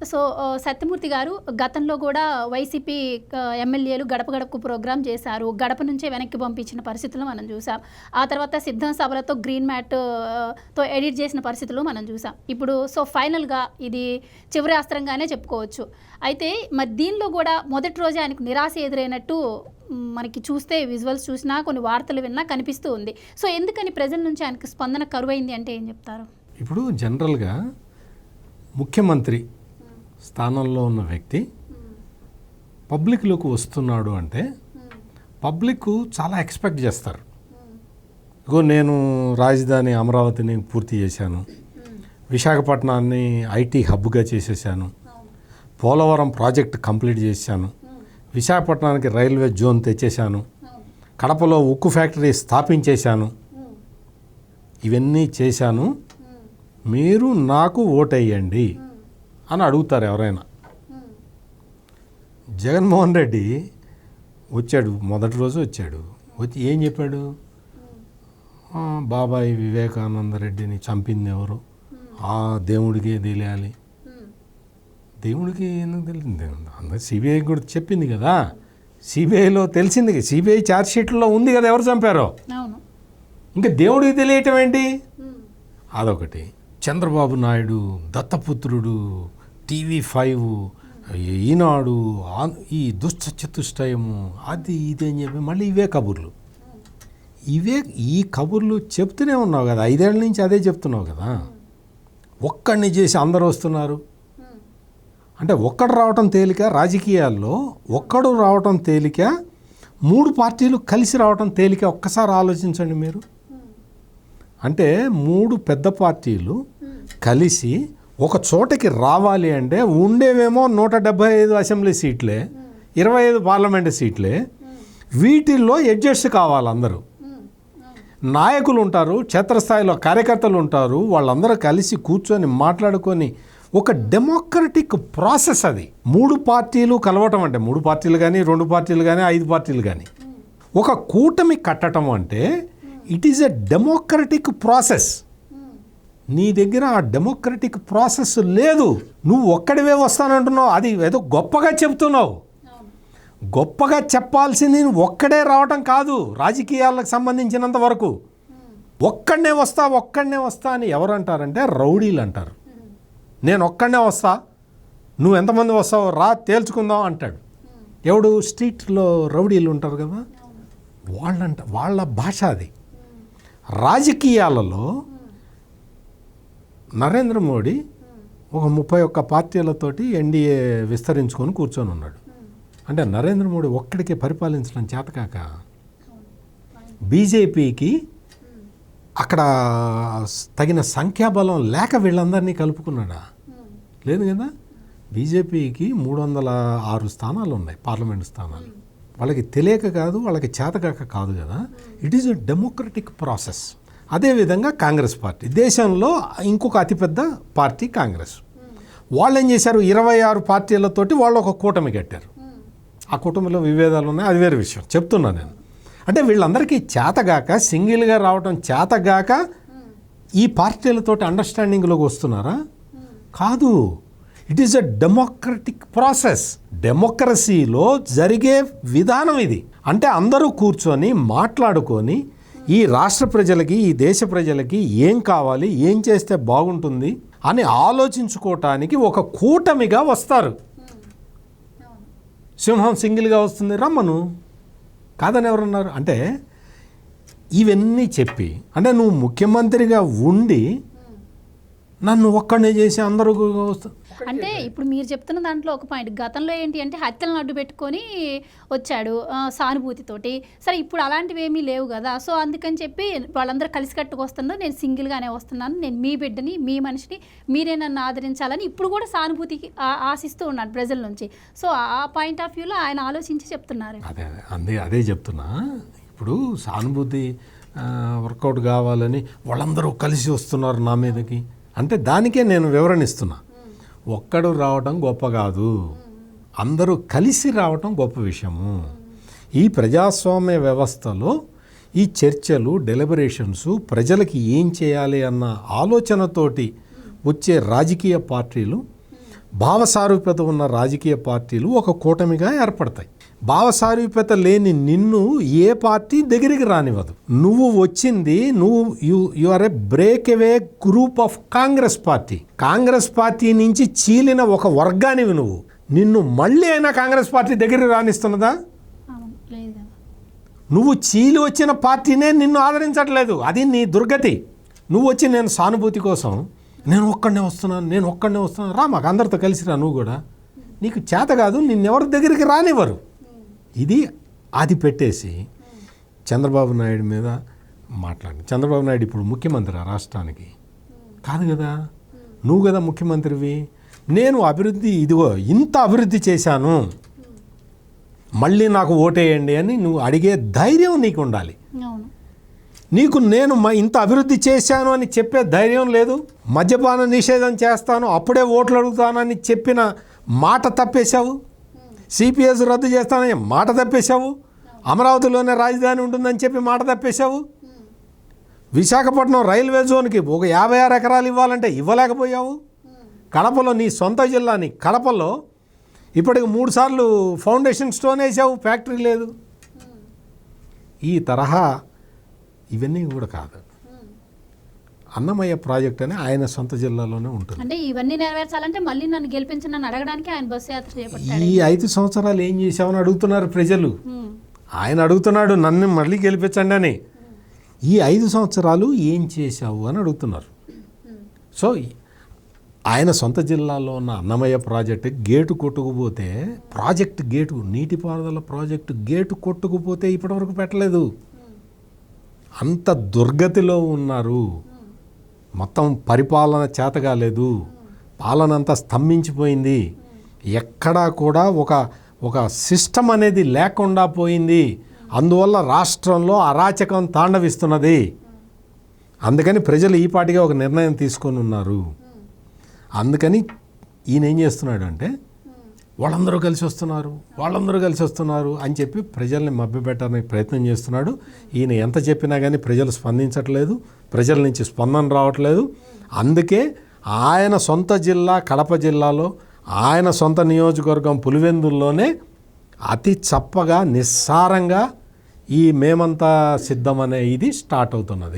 So Satyamurthy గారు గతంలో కూడా వైసీపీ ఎమ్మెల్యేలు గడప గడపకు ప్రోగ్రాం చేశారు. గడప నుంచే వెనక్కి పంపించిన పరిస్థితులు మనం చూసాం. ఆ తర్వాత సిద్ధం సభలతో గ్రీన్ మ్యాట్తో ఎడిట్ చేసిన పరిస్థితులు మనం చూసాం. ఇప్పుడు సో ఫైనల్గా ఇది చివరి అస్త్రంగానే చెప్పుకోవచ్చు. అయితే మరి దీనిలో కూడా మొదటి రోజే ఆయనకు నిరాశ ఎదురైనట్టు మనకి చూస్తే విజువల్స్ చూసినా కొన్ని వార్తలు విన్నా కనిపిస్తూ ఉంది. సో ఎందుకని ప్రజల నుంచి ఆయనకు స్పందన కరువైంది అంటే ఏం చెప్తారు? ఇప్పుడు జనరల్గా ముఖ్యమంత్రి స్థానంలో ఉన్న వ్యక్తి పబ్లిక్లోకి వస్తున్నాడు అంటే పబ్లిక్ చాలా ఎక్స్పెక్ట్ చేస్తారు. ఇగో నేను రాజధాని అమరావతిని పూర్తి చేశాను, విశాఖపట్నాన్ని ఐటీ హబ్గా చేసేసాను, పోలవరం ప్రాజెక్ట్ కంప్లీట్ చేశాను, విశాఖపట్నానికి రైల్వే జోన్ తెచ్చేశాను, కడపలో ఉక్కు ఫ్యాక్టరీ స్థాపించేశాను, ఇవన్నీ చేశాను, మీరు నాకు ఓటేయండి అని అడుగుతారు ఎవరైనా. జగన్మోహన్ రెడ్డి వచ్చాడు, మొదటి రోజు వచ్చాడు. వచ్చి ఏం చెప్పాడు? బాబాయ్ వివేకానంద రెడ్డిని చంపింది ఎవరు? ఆ దేవుడికే తెలియాలి. దేవుడికి ఎందుకు తెలిసింది? అందరు సిబిఐ కూడా చెప్పింది కదా, సిబిఐలో తెలిసింది, సిబిఐ ఛార్జ్ షీట్లో ఉంది కదా ఎవరు చంపారో. ఇంకా దేవుడికి తెలియటం ఏంటి? అదొకటి. చంద్రబాబు నాయుడు దత్తపుత్రుడు, TV5, ఈనాడు, ఈ దుష్ట చతుష్టయము, అది ఇది అని చెప్పి మళ్ళీ ఇవే కబుర్లు. ఈ కబుర్లు చెప్తూనే ఉన్నావు కదా, 5 ఏళ్ళ నుంచి అదే చెప్తున్నావు కదా. ఒక్కడిని చేసి అందరూ వస్తున్నారు అంటే ఒక్కడు రావటం తేలిక. రాజకీయాల్లో ఒక్కడు రావటం తేలిక, 3 పార్టీలు కలిసి రావటం తేలిక. ఒక్కసారి ఆలోచించండి మీరు. అంటే 3 పెద్ద పార్టీలు కలిసి ఒక చోటకి రావాలి అంటే ఉండేవేమో 175 అసెంబ్లీ సీట్లే, 25 పార్లమెంటు సీట్లే. వీటిల్లో అడ్జస్ట్ కావాలి అందరూ. నాయకులు ఉంటారు, క్షేత్రస్థాయిలో కార్యకర్తలు ఉంటారు, వాళ్ళందరూ కలిసి కూర్చొని మాట్లాడుకొని ఒక డెమోక్రటిక్ ప్రాసెస్ అది. 3 పార్టీలు కలవటం అంటే 3 పార్టీలు కానీ 2 పార్టీలు కానీ 5 పార్టీలు కానీ ఒక కూటమి కట్టడం అంటే it is a democratic process. నీ దగ్గర ఆ డెమోక్రటిక్ ప్రాసెస్ లేదు. నువ్వు ఒక్కడివే వస్తానంటున్నావు, అది ఏదో గొప్పగా చెప్తున్నావు. గొప్పగా చెప్పాల్సింది ఒక్కడే రావటం కాదు. రాజకీయాలకు సంబంధించినంత వరకు ఒక్కడనే వస్తా అని ఎవరు అంటారంటే రౌడీలు అంటారు. నేను ఒక్కడనే వస్తా, నువ్వు ఎంతమంది వస్తావు రా తేల్చుకుందాం అంటాడు. ఎవడు? స్ట్రీట్లో రౌడీలు ఉంటారు కదా, వాళ్ళ భాష అది. రాజకీయాలలో నరేంద్ర మోడీ ఒక 31 పార్టీలతోటి ఎన్డీఏ విస్తరించుకొని కూర్చొని ఉన్నాడు. అంటే నరేంద్ర మోడీ ఒక్కడికే పరిపాలించడం చేతకాక బీజేపీకి అక్కడ తగిన సంఖ్యాబలం లేక వీళ్ళందరినీ కలుపుకున్నాడా? లేదు కదా. బీజేపీకి 306 స్థానాలు ఉన్నాయి, పార్లమెంటు స్థానాలు. వాళ్ళకి తెలియక కాదు, వాళ్ళకి చేతకాక కాదు కదా. It is a democratic process. అదేవిధంగా కాంగ్రెస్ పార్టీ దేశంలో ఇంకొక అతిపెద్ద పార్టీ కాంగ్రెస్. వాళ్ళు ఏం చేశారు? 26 పార్టీలతోటి వాళ్ళు ఒక కూటమి కట్టారు. ఆ కూటమిలో విభేదాలు ఉన్నాయి, అది వేరే విషయం చెప్తున్నా నేను. అంటే వీళ్ళందరికీ చేతగాక, సింగిల్గా రావటం చేతగాక ఈ పార్టీలతోటి అండర్స్టాండింగ్లోకి వస్తున్నారా? కాదు. It is a democratic process. డెమోక్రసీలో జరిగే విధానం ఇది. అంటే అందరూ కూర్చొని మాట్లాడుకొని ఈ రాష్ట్ర ప్రజలకి, ఈ దేశ ప్రజలకి ఏం కావాలి, ఏం చేస్తే బాగుంటుంది అని ఆలోచించుకోవటానికి ఒక కూటమిగా వస్తారు. సింహం సింగిల్గా వస్తుంది, రమ్మను కాదని ఎవరన్నారు? అంటే ఇవన్నీ చెప్పి, అంటే నువ్వు ముఖ్యమంత్రిగా ఉండి నన్ను ఒక్కడే చేసి అందరూ అంటే ఇప్పుడు మీరు చెప్తున్న దాంట్లో ఒక పాయింట్, గతంలో ఏంటి అంటే హత్యలను అడ్డు పెట్టుకొని వచ్చాడు సానుభూతితోటి. సరే ఇప్పుడు అలాంటివి ఏమీ లేవు కదా. సో అందుకని చెప్పి వాళ్ళందరూ కలిసి కట్టుకొస్తున్నారు, నేను సింగిల్గానే వస్తున్నాను, నేను మీ బిడ్డని, మీ మనిషిని, మీరే నన్ను ఆదరించాలని ఇప్పుడు కూడా సానుభూతికి ఆశిస్తూ ఉన్నాడు ప్రజల నుంచి. సో ఆ పాయింట్ ఆఫ్ వ్యూలో ఆయన ఆలోచించి చెప్తున్నారు. అదే చెప్తున్నా. ఇప్పుడు సానుభూతి వర్కౌట్ కావాలని వాళ్ళందరూ కలిసి వస్తున్నారు నా మీదకి అంటే దానికే నేను వివరణ ఇస్తున్నా. ఒక్కడు రావటం గొప్ప కాదు, అందరూ కలిసి రావటం గొప్ప విషయము. ఈ ప్రజాస్వామ్య వ్యవస్థలో ఈ చర్చలు, డెలిబరేషన్స్, ప్రజలకి ఏం చేయాలి అన్న ఆలోచనతోటి వచ్చే రాజకీయ పార్టీలు భావసారూప్యత ఉన్న రాజకీయ పార్టీలు ఒక కూటమిగా ఏర్పడతాయి. భావసారూప్యత లేని నిన్ను ఏ పార్టీ దగ్గరికి రానివ్వదు. నువ్వు వచ్చింది you are a break away group of Congress party. Congress party నుంచి చీలిన ఒక వర్గానివి నువ్వు. నిన్ను మళ్ళీ అయినా కాంగ్రెస్ పార్టీ దగ్గరికి రానిస్తున్నదా? నువ్వు చీలి వచ్చిన పార్టీనే నిన్ను ఆదరించట్లేదు. అది నీ దుర్గతి. నువ్వు వచ్చి నేను సానుభూతి కోసం నేను ఒక్కడనే వస్తున్నాను రా, మాకు అందరితో కలిసిరా, నువ్వు కూడా నీకు చేత కాదు, నిన్నెవరి దగ్గరికి రానివ్వరు. అది పెట్టేసి చంద్రబాబు నాయుడు మీద మాట్లాడి, చంద్రబాబు నాయుడు ఇప్పుడు ముఖ్యమంత్రి ఆ రాష్ట్రానికి కాదు కదా, నువ్వు కదా ముఖ్యమంత్రివి, నేను అభివృద్ధి ఇదిగో ఇంత అభివృద్ధి చేశాను, మళ్ళీ నాకు ఓటేయండి అని నువ్వు అడిగే ధైర్యం నీకు ఉండాలి. నీకు నేను ఇంత అభివృద్ధి చేశాను అని చెప్పే ధైర్యం లేదు. మద్యపాన నిషేధం చేస్తాను, అప్పుడే ఓట్లు అడుగుతానని చెప్పిన మాట తప్పేశావు. సిపిఎస్ రద్దు చేస్తానని మాట తప్పేశావు. అమరావతిలోనే రాజధాని ఉంటుందని చెప్పి మాట తప్పేశావు. విశాఖపట్నం రైల్వే జోన్కి ఒక 56 ఎకరాలు ఇవ్వాలంటే ఇవ్వలేకపోయావు. కడపలో నీ సొంత జిల్లాని కడపలో ఇప్పటికి 3 సార్లు ఫౌండేషన్ స్టోన్ వేసావు, ఫ్యాక్టరీ లేదు. ఈ తరహా ఇవన్నీ కూడా కాదు. అన్నమయ్య ప్రాజెక్ట్ అని ఆయన సొంత జిల్లాలోనే ఉంటుంది. అంటే ఇవన్నీ నెరవేర్చాలంటే మళ్ళీ నన్ను గెలిపించి నన్ను అడగడానికి ఆయన బస్సు యాత్ర చేపట్టాడు. ఈ 5 సంవత్సరాలు ఏం చేశామని అడుగుతున్నారు ప్రజలు. ఆయన అడుగుతున్నాడు నన్ను మళ్ళీ గెలిపించండి అని. ఈ 5 సంవత్సరాలు ఏం చేశావు అని అడుగుతున్నారు. సో ఆయన సొంత జిల్లాలో ఉన్న అన్నమయ్య ప్రాజెక్టు గేటు కొట్టుకుపోతే, ప్రాజెక్టు గేటు నీటిపారుదల ప్రాజెక్టు గేటు కొట్టుకుపోతే ఇప్పటివరకు పెట్టలేదు. అంత దుర్గతిలో ఉన్నారు. మొత్తం పరిపాలన చేతగాలేదు. పాలన అంతా స్తంభించిపోయింది. ఎక్కడా కూడా ఒక సిస్టమ్ అనేది లేకుండా పోయింది. అందువల్ల రాష్ట్రంలో అరాచకం తాండవిస్తున్నది. అందుకని ప్రజలు ఈ పాటిగా ఒక నిర్ణయం తీసుకొని ఉన్నారు. అందుకని ఈయన ఏం చేస్తున్నాడు అంటే వాళ్ళందరూ కలిసి వస్తున్నారు అని చెప్పి ప్రజల్ని మభ్యపెట్టడానికి ప్రయత్నం చేస్తున్నాడు. ఈయన ఎంత చెప్పినా కానీ ప్రజలు స్పందించట్లేదు, ప్రజల నుంచి స్పందన రావట్లేదు. అందుకే ఆయన సొంత జిల్లా కడప జిల్లాలో, ఆయన సొంత నియోజకవర్గం పులివెందుల్లోనే అతి చప్పగా నిస్సారంగా ఈ మేమంతా సిద్ధం అనే ఇది స్టార్ట్ అవుతున్నది.